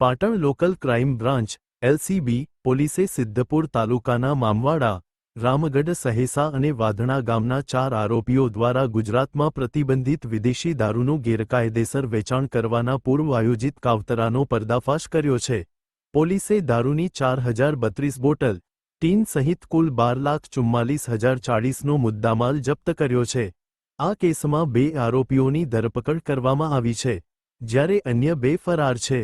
Patan local crime branch LCB પોલીસે સિદ્ધપુર તાલુકાના મામવાડા, રામગઢ સહેસા અને વાધણા ગામના 4 આરોપીઓ દ્વારા ગુજરાતમાં પ્રતિબંધિત વિદેશી દારૂનું ગેરકાયદેસર વેચાણ કરવાના પૂર્વ આયોજિત કાવતરાનો પર્દાફાશ કર્યો છે। પોલીસે દારૂની 4032 બોટલ, ટીન સહિત કુલ 12,44,040નો મુદ્દામાલ જપ્ત કર્યો છે। આ કેસમાં 2 આરોપીઓની ધરપકડ કરવામાં આવી છે, જ્યારે અન્ય 2 ફરાર છે।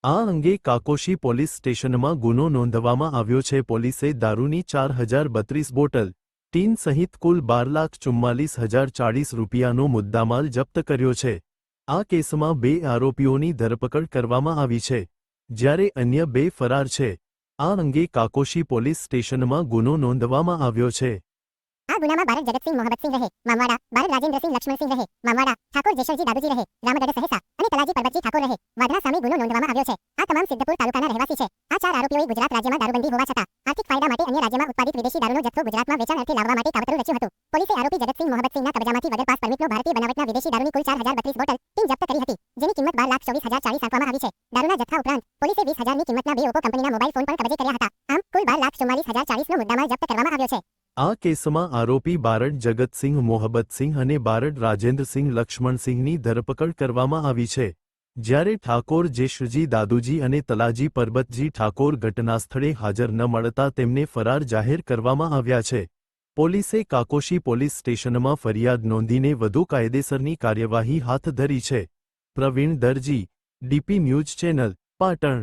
આ અંગે કાકોશી પોલીસ સ્ટેશનમાં ગુનો નોંધવામાં આવ્યો છે। પોલીસે દારૂની 4032 બોટલ, ટીન સહિત કુલ 12,44,040 રૂપિયાનો મુદ્દામાલ જપ્ત કર્યો છે। આ કેસમાં 2 આરોપીઓની ધરપકડ કરવામાં આવી છે, જ્યારે અન્ય 2 ફરાર છે। આ અંગે કાકોશી પોલીસ સ્ટેશનમાં ગુનો નોંધવામાં આવ્યો છે। આ ગુનામાં બારડ જગતસિંહ મોહબ્બતસિંહ રહે મામવાડા, બારડ રાજેન્દ્રસિંહ લક્ષ્મણસિંહ રહે મામવાડા, ઠાકોર જેશલજી દાદુજી રહે રામગઢ સહેસા અને તલાજી પરબતજી ઠાકોર રહે વાધણા સામે ગુનો નોંધવામાં આવ્યો છે। આ તમામ સિદ્ધપુર તાલુકાના રહેવાસી છે। આ 4 આરોપીઓએ ગુજરાત રાજ્યમાં દારૂબંધી હોવા છતાં આર્થિક ફાયદા માટે અન્ય રાજ્યમાં ઉત્પાદિત વિદેશી દારૂનો જથ્થો ગુજરાતમાં વેચાણ અર્થે લાવવા માટે કાવતરું રચ્યું હતું। પોલીસે આરોપી જગતસિંહ મોહબ્બતસિંહના કબજામાંથી વગર પાસ પરમિટનો ભારતીય બનાવટના વિદેશી દારૂની કુલ 4032 બોટલ, ટીન જપ્ત કરી હતી, જેની કિંમત 12,24,040 આપવામાં આવી છે। દારૂના જથ્થા ઉપરાંત પોલીસે 20,000ની કિંમતના 2 ઓપ્પો કંપનીના મોબાઈલ ફોન પણ કબજે કર્યા હતા। આમ કુલ 12,44,040નો મુદ્દામાલ જપ્ત કરવામાં આવ્યો છે। આ કેસમાં આરોપી બારડ જગતસિંહ મોહબ્બતસિંહ અને બારડ રાજેન્દ્રસિંહ લક્ષ્મણસિંહની ધરપકડ કરવામાં આવી છે, જ્યારે ઠાકોર જેશજી દાદુજી અને તલાજી પરબતજી ઠાકોર ઘટનાસ્થળે હાજર ન મળતા તેમને ફરાર જાહેર કરવામાં આવ્યા છે। પોલીસે કાકોશી પોલીસ સ્ટેશનમાં ફરિયાદ નોંધીને વધુ કાયદેસરની કાર્યવાહી હાથ ધરી છે। પ્રવીણ દરજી, ડીપી ન્યૂઝ ચેનલ, પાટણ।